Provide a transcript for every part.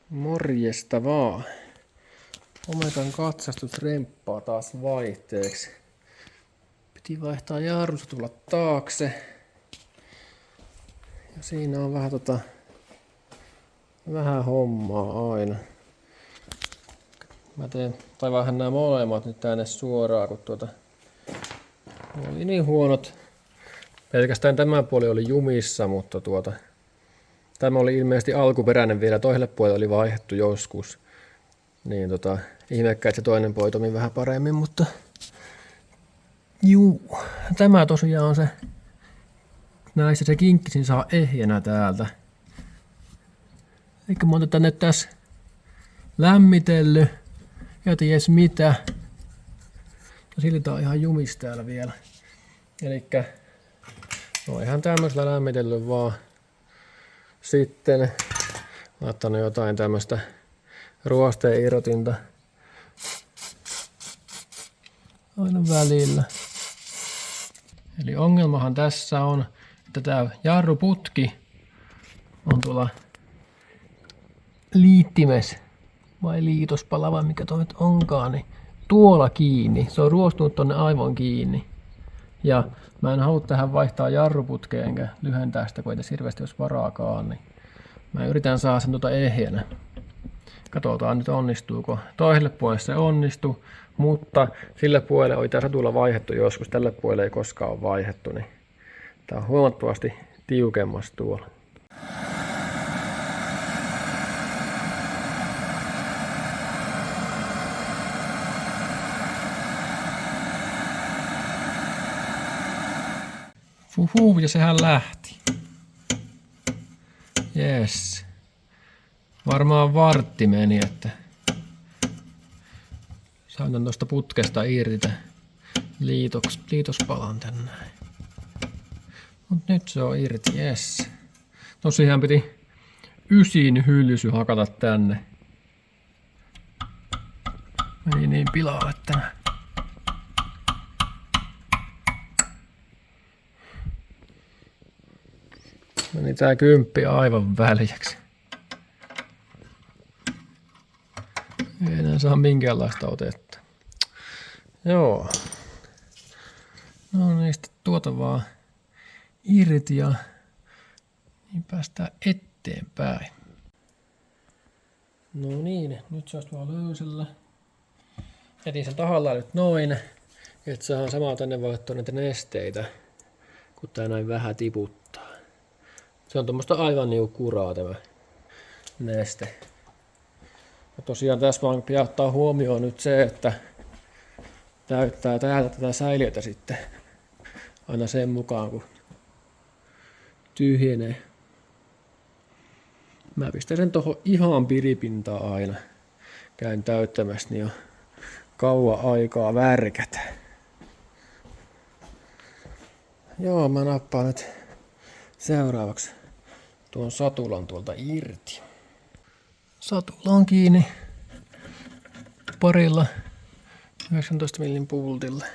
Morjesta vaan. Omekan katsastus remppaa taas vaihteeksi. Piti vaihtaa jarrusta tulla taakse. Ja siinä on vähän hommaa aina. Mä vähän nämä molemmat nyt tänne suoraan, kun oli niin huonot. Pelkästään tämä puoli oli jumissa, mutta tämä oli ilmeisesti alkuperäinen vielä, toiselle puolelle oli vaihdettu joskus. Niin ihmekkä, että se toinen puoli toimi vähän paremmin, mutta juu, tämä tosiaan on se, näissä se kinkkisin saa ehjänä täältä. Eikä monta tänne tässä lämmitellyt, ja ties mitä. Silti tää on ihan jumis täällä vielä. Elikkä no ihan tämmöisellä lämmitellyt vaan. Sitten laittanut jotain tämmöistä ruosteen irrotinta aina välillä. Eli ongelmahan tässä on, että tää jarruputki on tuolla liittimes vai liitospala vai mikä toi nyt onkaan, niin tuolla kiinni. Se on ruostunut tonne aivan kiinni. Ja mä en halua tähän vaihtaa jarruputkeen enkä lyhentää sitä, kun ei tässä hirveästi olisi varaakaan. Niin mä yritän saada sen ehjänä. Katsotaan nyt onnistuuko. Toiselle puolelle se onnistuu, mutta sille puolelle oli tää satulla vaihdettu joskus. Tälle puolelle ei koskaan ole vaihdettu, niin tää on huomattavasti tiukemmassa tuolla. Huhhuh, ja sehän lähti. Yes. Varmaan vartti meni, että sain tuosta putkesta irti liitospalan tänne. Mut nyt se on irti, yes. Tosiaan piti 9 hylsy hakata tänne. Meni niin pilalle tämä. Meni tää 10 aivan väljäksi. Ei enää saa minkäänlaista otetta. Joo. No niin, sitten vaan irti ja niin päästään eteenpäin. No niin, nyt se olisi tuolla löysellä. Jätin sen tahallaan nyt noin, että saadaan samaa tänne vaihtoa näitä nesteitä, kun tää näin vähän tiputtaa. Se on tommoista aivan niinku kuraa tämä neste. Ja tosiaan tässä vaan pitää ottaa huomioon nyt se, että täyttää täältä tätä säiliötä sitten aina sen mukaan kun tyhjenee. Mä pistän sen tohon ihan piripintaan aina. Käyn täyttämässä, niin on kauan aikaa värkätä. Joo, mä nappaan nyt seuraavaksi tuon satulan tuolta irti. Satula on kiinni parilla 19 millin pultilla.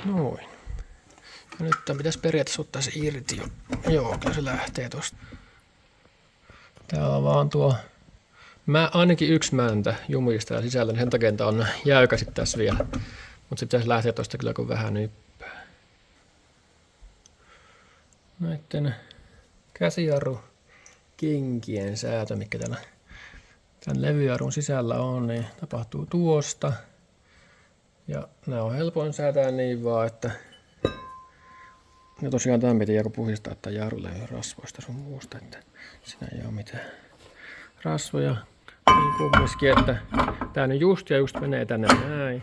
Noin. Ja nyt tämän pitäisi periaatteessa ottaa se irti jo. Joo, kyllä se lähtee tosta. Täällä on vaan ainakin 1 mäntä jumista ja sisällä, niin sen takia tää on jäykäsit tässä vielä. Mut se pitäisi lähteä tosta kyllä kun vähän nyppää. Näitten käsijarru kenkien säätö, mikä täällä tämän levyjarrun sisällä on, niin tapahtuu tuosta. Ja nämä on helpoin säätää niin vaan, että ja tosiaan tämän piti puhistaa tämän jarrulle rasvoista sun muusta, että siinä ei ole mitään rasvoja. Niin kumminkin, että tää nyt just menee tänne näin.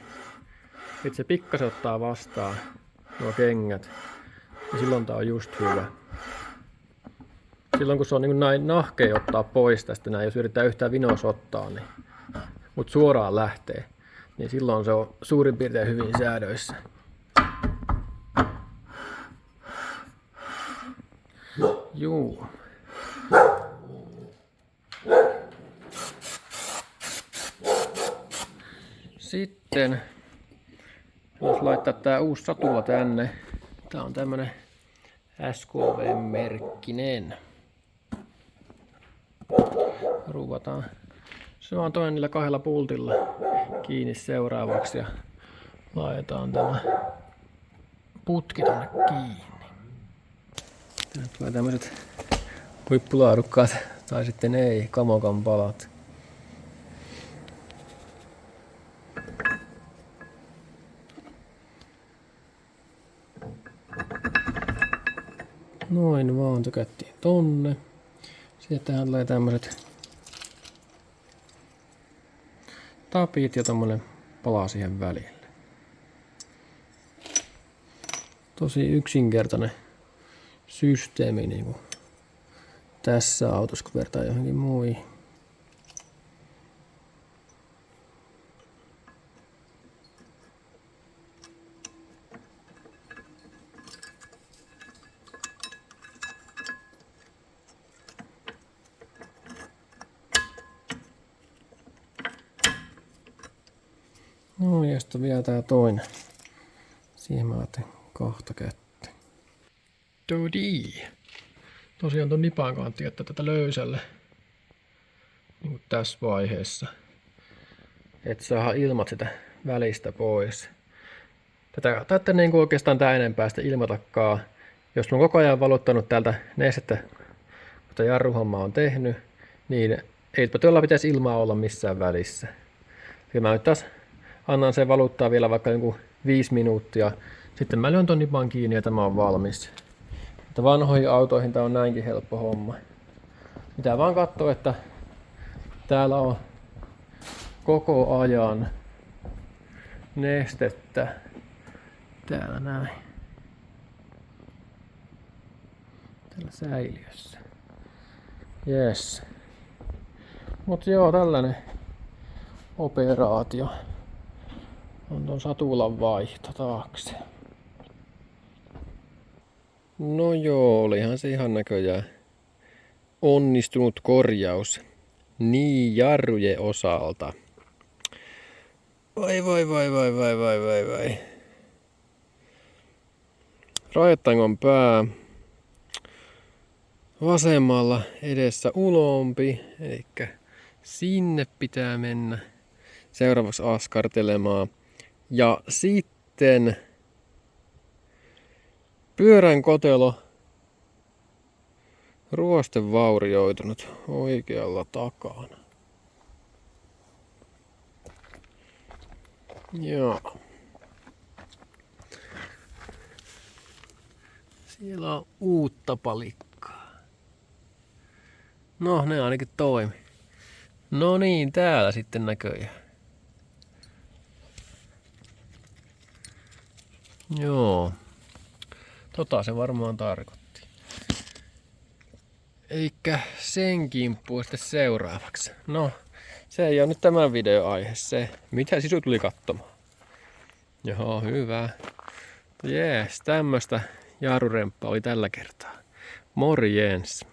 Sitten se pikkasen ottaa vastaan nuo kengät. Ja silloin tää on just hyvä. Silloin kun se on niin näin nahkea ottaa pois tästä näin, jos yrittää yhtään vinoos ottaa, niin, mutta suoraan lähtee, niin silloin se on suurin piirtein hyvin säädöissä. Juu. Sitten jos laittaa tää uusi satula tänne, tää on tämmönen SKV-merkkinen. ruuvataan. Se on toinen niillä kahdella pultilla kiinni seuraavaksi ja laitetaan tämä putki tonne kiinni. Tänne tulee tämmöiset huippulaadukkaat tai sitten ei, Kamokan palat. Noin vaan tykättiin tonne. Sitten tähän tulee tämmöiset tapit ja tommonen pala siihen välille. Tosi yksinkertainen systeemi niin kuin tässä autossa, kun vertaa johonkin muihin. No ja sitten vielä tää toinen. Siihen mä ajattelin kahta kättä. Todii. Tosiaan ton nipan kantti jättää tätä löysälle. Niin kuin tässä vaiheessa. Et saa ilmat sitä välistä pois. Tätä niin kuin oikeastaan tää enempää sitä ilmatakaan. Jos on koko ajan valuttanut täältä nestettä, kun jarruhomma on tehnyt, niin eipä tuolla pitäisi ilmaa olla missään välissä. Ja mä nyt taas annan sen valuttaa vielä vaikka 5 minuuttia. Sitten mä lyön ton nipan kiinni ja tämä on valmis. Että vanhoihin autoihin tää on näinkin helppo homma. Pitää vaan katsoa, että täällä on koko ajan nestettä. Täällä näin. Täällä säiliössä. Yes. Mut joo, tällainen operaatio. On ton satulan vaihto taakse. No joo, olihan se ihan näköjään onnistunut korjaus. Niin jarrujen osalta. Vai. Rajoittangon pää. Vasemmalla edessä ulompi, eli sinne pitää mennä seuraavaksi askartelemaan. Ja sitten pyörän kotelo ruoste vaurioitunut oikealla takana. Joo. Siellä on uutta palikkaa. No, ne ainakin toimi. No niin, täällä sitten näköjään. Joo. Se varmaan tarkoitti. Eikä sen kimppuun sitten seuraavaksi. No, se ei ole nyt tämän videon aihe se. Mitä Sisu tuli katsomaan? Joo, hyvä. Jees, tämmöstä jarruremppaa oli tällä kertaa. Morjens!